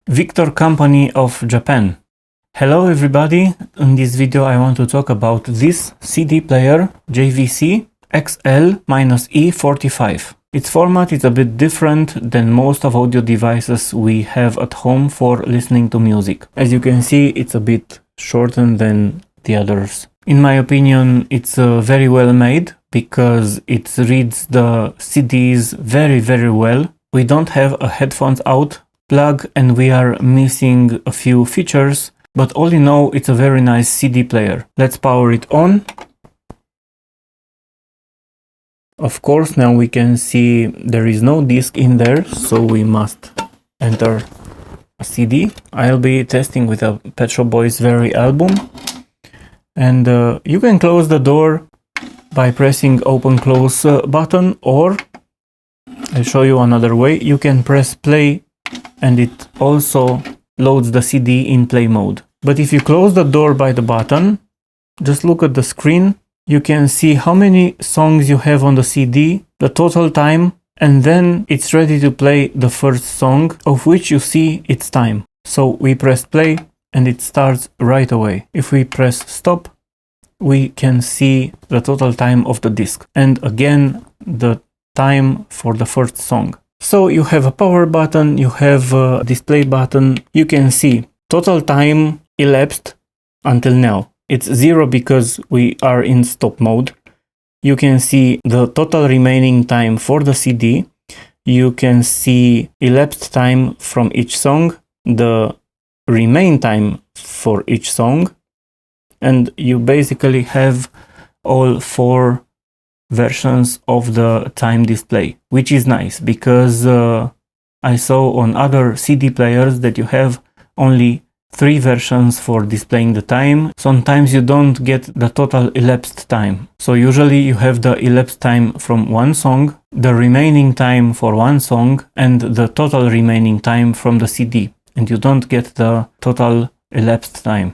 Victor Company of Japan. Hello everybody, in this video I want to talk about this CD player JVC XL-E45. Its format is a bit different than most of audio devices we have at home for listening to music. As you can see, it's a bit shorter than the others. In my opinion, it's very well made because it reads the CDs very well. We don't have a headphones out plug and we are missing a few features, but all in all it's a very nice CD player. Let's power it on. Of course, now we can see there is no disc in there, so we must enter a CD. I'll be testing with a Pet Shop Boys Very album, and you can close the door by pressing open close button, or I'll show you another way. You can press play and it also loads the CD in play mode. But if you close the door by the button, just look at the screen. You can see how many songs you have on the CD, the total time, and then it's ready to play the first song, of which you see its time. So we press play and it starts right away. If we press stop, we can see the total time of the disc, and again the time for the first song. So you have a power button, you have a display button. You can see total time elapsed until now. It's 0 because we are in stop mode. You can see the total remaining time for the CD. You can see elapsed time from each song, the remain time for each song, and you basically have all 4 versions of the time display, which is nice because I saw on other CD players that you have only 3 versions for displaying the time. Sometimes you don't get the total elapsed time. So usually you have the elapsed time from one song, the remaining time for one song, and the total remaining time from the CD. And you don't get the total elapsed time.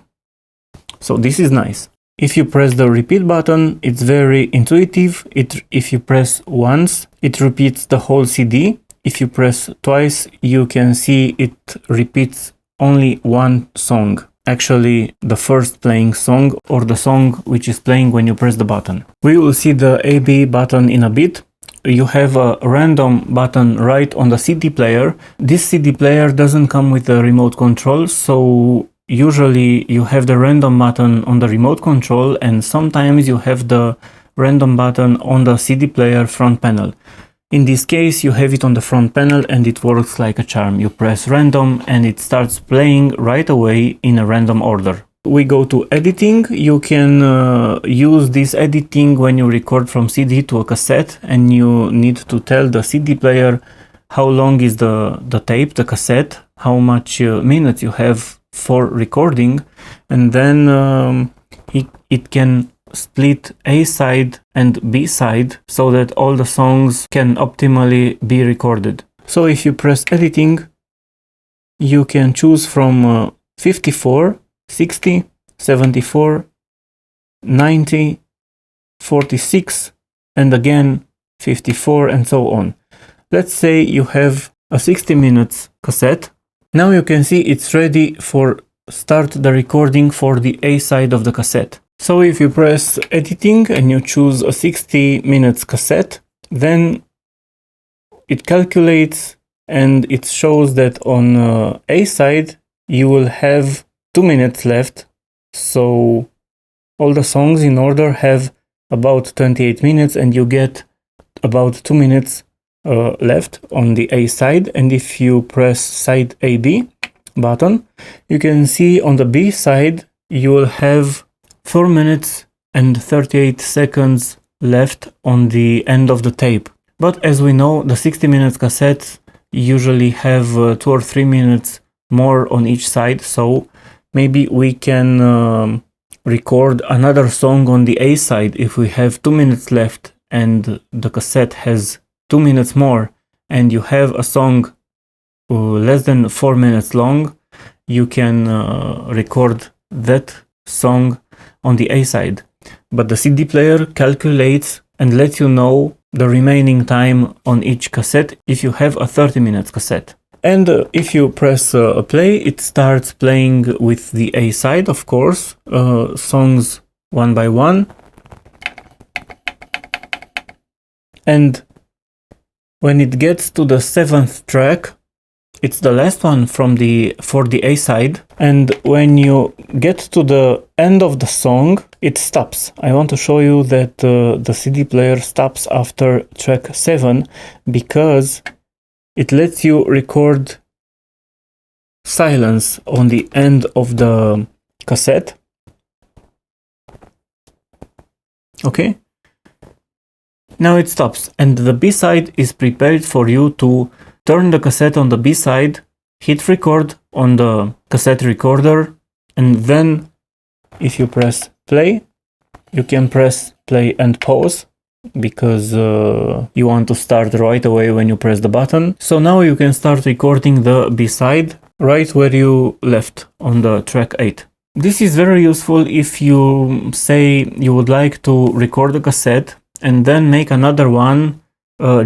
So this is nice. If you press the repeat button, it's very intuitive. If you press once, it repeats the whole CD. If you press twice, you can see it repeats only one song, actually the first playing song or the song which is playing when you press the button. We will see the AB button in a bit. You have a random button right on the CD player. This CD player doesn't come with a remote control, so usually you have the random button on the remote control, and sometimes you have the random button on the CD player front panel. In this case, you have it on the front panel and it works like a charm. You press random and it starts playing right away in a random order. We go to editing. You can use this editing when you record from CD to a cassette and you need to tell the CD player how long is the tape, the cassette, how much minutes you have for recording, and then it can split A side and B side so that all the songs can optimally be recorded. So if you press editing, you can choose from 54, 60, 74, 90, 46, and again 54, and so on. Let's say you have a 60 minutes cassette. Now you can see it's ready for start the recording for the A side of the cassette. So if you press editing and you choose a 60 minutes cassette, then it calculates and it shows that on A side you will have 2 minutes left. So all the songs in order have about 28 minutes and you get about 2 minutes left on the A side. And if you press side AB button, you can see on the B side you will have 4 minutes and 38 seconds left on the end of the tape. But as we know, the 60 minutes cassettes usually have 2 or 3 minutes more on each side, so maybe we can record another song on the A side. If we have 2 minutes left and the cassette has 2 minutes more, and you have a song less than 4 minutes long, you can record that song on the A side. But the CD player calculates and lets you know the remaining time on each cassette if you have a 30 minutes cassette. And if you press play, it starts playing with the A side, of course, songs one by one. And when it gets to the 7th track, it's the last one for the A side. And when you get to the end of the song, it stops. I want to show you that the CD player stops after track 7 because it lets you record silence on the end of the cassette. Okay. Now it stops, and the B-side is prepared for you to turn the cassette on the B-side, hit record on the cassette recorder, and then if you press play, you can press play and pause because you want to start right away when you press the button. So now you can start recording the B-side right where you left on the track 8. This is very useful if you say you would like to record a cassette and then make another one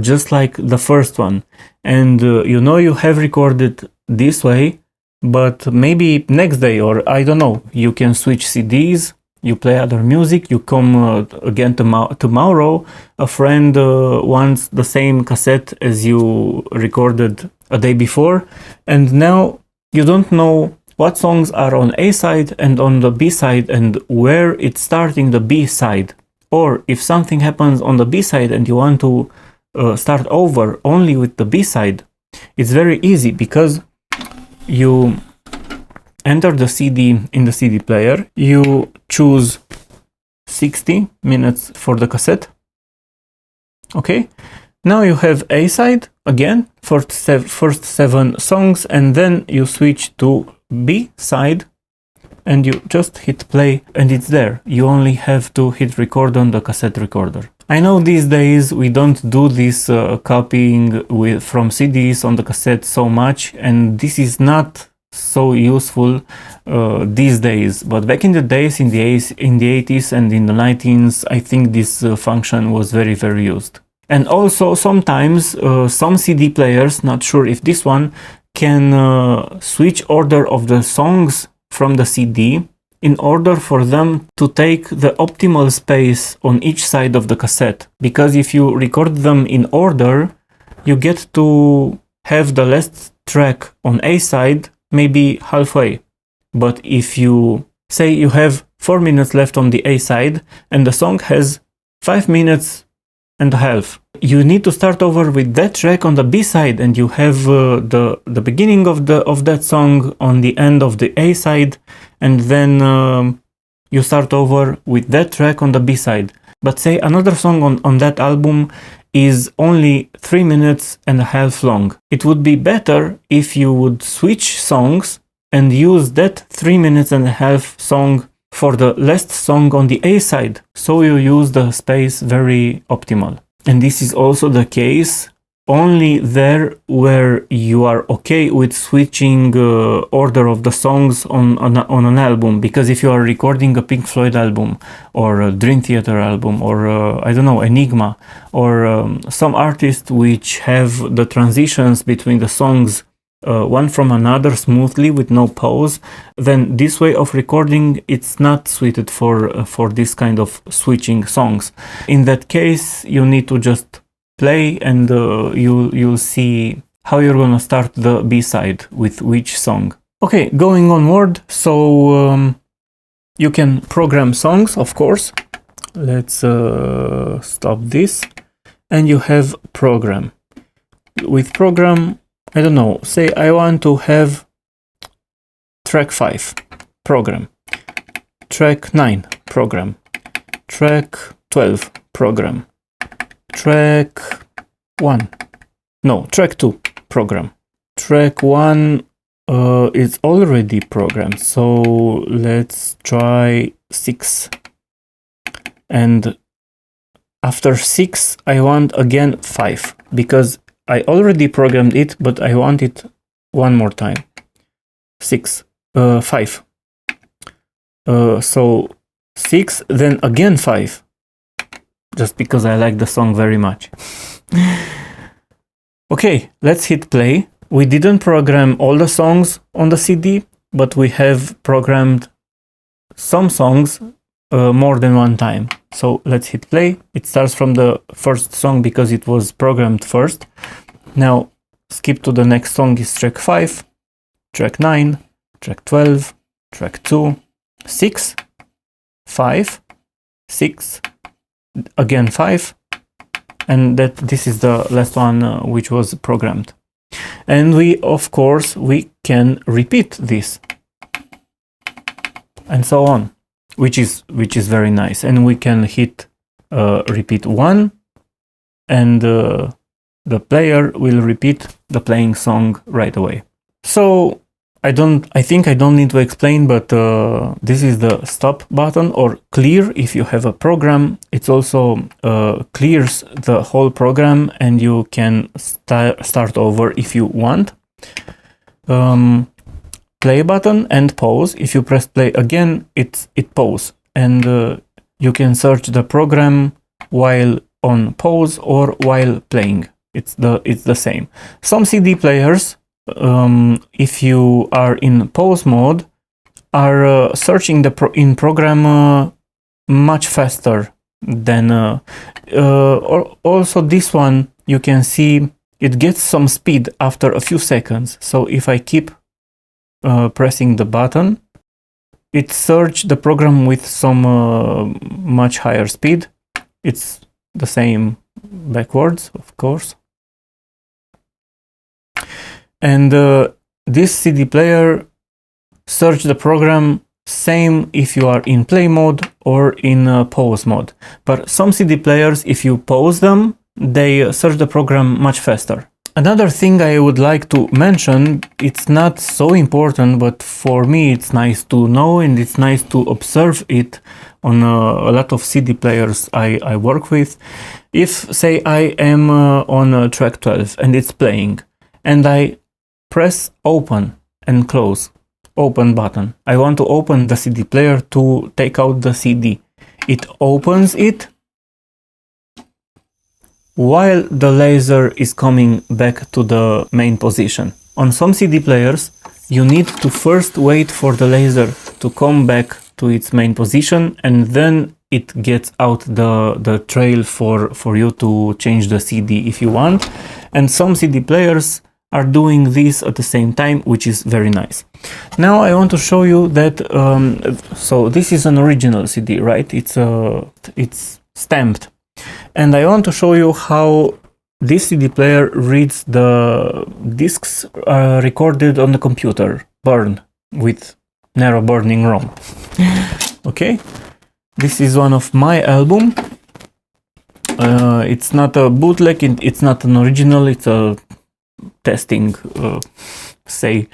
just like the first one. And you know you have recorded this way, but maybe next day, or I don't know, you can switch CDs, you play other music, you come again tomorrow, a friend wants the same cassette as you recorded a day before, and now you don't know what songs are on A side and on the B side and where it's starting the B side. Or if something happens on the B side and you want to start over only with the B side, it's very easy because you enter the CD in the CD player, you choose 60 minutes for the cassette. Okay, now you have A side again for first 7 songs, and then you switch to B side and you just hit play and it's there. You only have to hit record on the cassette recorder. I know these days we don't do this copying from CDs on the cassette so much, and this is not so useful these days, but back in the days, in the 80s and in the 90s, I think this function was very used. And also sometimes some CD players, not sure if this one, can switch order of the songs from the CD in order for them to take the optimal space on each side of the cassette. Because if you record them in order, you get to have the last track on A side maybe halfway. But if you say you have 4 minutes left on the A side and the song has 5 minutes and a half, you need to start over with that track on the B side, and you have the beginning of that song on the end of the A side, and then you start over with that track on the B side. But say another song on that album is only 3 minutes and a half long. It would be better if you would switch songs and use that 3 minutes and a half song for the last song on the A side, so you use the space very optimal. And this is also the case only there where you are okay with switching order of the songs on an album, because if you are recording a Pink Floyd album or a Dream Theater album or I don't know, Enigma, or some artists which have the transitions between the songs one from another smoothly with no pause, then this way of recording, it's not suited for this kind of switching songs. In that case, you need to just play and you'll see how you're gonna start the B-side with which song. Okay, going onward, so you can program songs, of course. Let's stop this, and you have program. With program, I don't know, say I want to have track 5, program, track 9, program, track 12, program, track 1, no, track 2, program. Track 1 is already programmed, so let's try 6. And after 6, I want again 5, because I already programmed it, but I want it one more time. 5. So 6, then again 5. Just because I like the song very much. Okay, let's hit play. We didn't program all the songs on the CD, but we have programmed some songs more than one time. So let's hit play. It starts from the first song because it was programmed first. Now skip to the next song is track 5, track 9, track 12, track 2, 6, 5, 6, again 5, and this is the last one which was programmed. And of course we can repeat this and so on, which is very nice. And we can hit repeat 1, and the player will repeat the playing song right away. So I think I don't need to explain, but this is the stop button, or clear if you have a program. It also clears the whole program and you can start over if you want. Play button and pause. If you press play again, it pause, and you can search the program while on pause or while playing. It's the same. Some CD players, if you are in pause mode, are searching in program much faster than also this one. You can see it gets some speed after a few seconds. So if I keep pressing the button, it searches the program with some much higher speed. It's the same backwards, of course. And this CD player search the program same if you are in play mode or in pause mode. But some CD players, if you pause them, they search the program much faster. Another thing I would like to mention, it's not so important, but for me it's nice to know, and it's nice to observe it on a lot of CD players I work with. If, say, I am on track 12 and it's playing, and I press open and close, open button. I want to open the CD player to take out the CD. It opens it while the laser is coming back to the main position. On some CD players, you need to first wait for the laser to come back to its main position, and then it gets out the trail for you to change the CD if you want. And some CD players are doing this at the same time, which is very nice. Now I want to show you that, so this is an original CD, right? It's stamped. And I want to show you how this CD player reads the discs recorded on the computer, burned with narrow burning ROM. Okay, this is one of my album. It's not a bootleg, it's not an original, it's a testing, say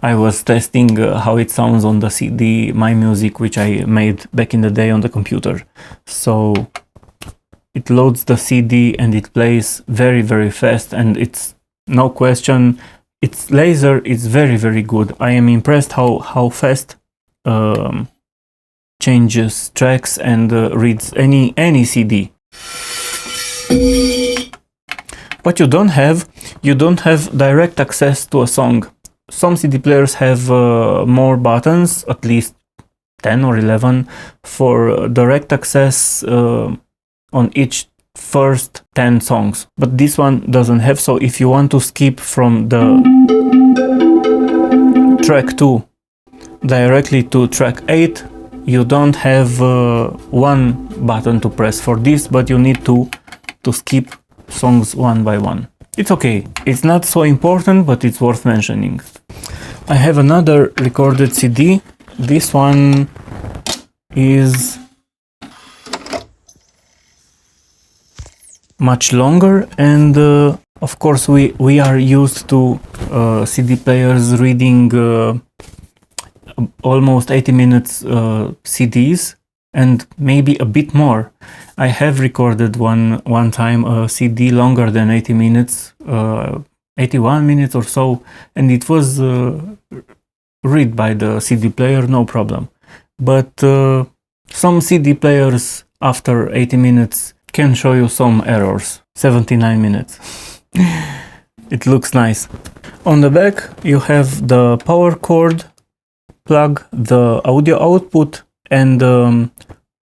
I was testing how it sounds on the CD, my music, which I made back in the day on the computer. So it loads the CD and it plays very, very fast, and it's no question, its laser is very, very good. I am impressed how fast changes tracks and reads any CD. What you don't have direct access to a song. Some CD players have more buttons, at least 10 or 11, for direct access on each first 10 songs. But this one doesn't have, so if you want to skip from the track 2 directly to track 8, you don't have one button to press for this, but you need to skip songs one by one. It's okay, it's not so important, but it's worth mentioning. I have another recorded CD. This one is much longer, and of course we are used to CD players reading almost 80 minutes CDs, and maybe a bit more. I have recorded one time a CD longer than 80 minutes, 81 minutes or so, and it was read by the CD player, no problem. But some CD players after 80 minutes can show you some errors. 79 minutes. it looks nice. On the back you have the power cord plug, the audio output, and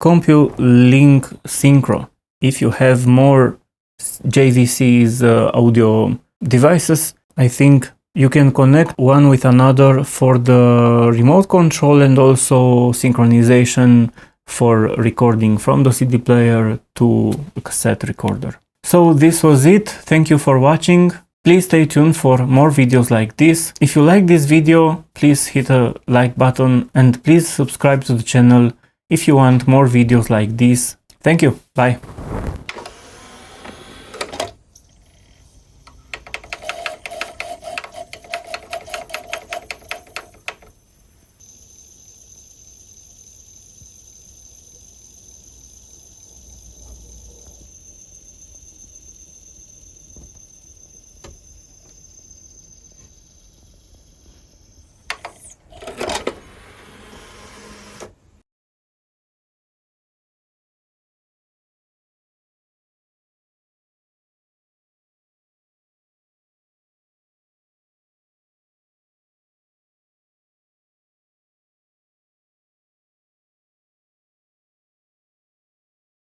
CompuLink Synchro. If you have more JVC's audio devices, I think you can connect one with another for the remote control and also synchronization for recording from the CD player to a cassette recorder. So this was it. Thank you for watching. Please stay tuned for more videos like this. If you like this video, please hit a like button and please subscribe to the channel if you want more videos like this. Thank you. Bye.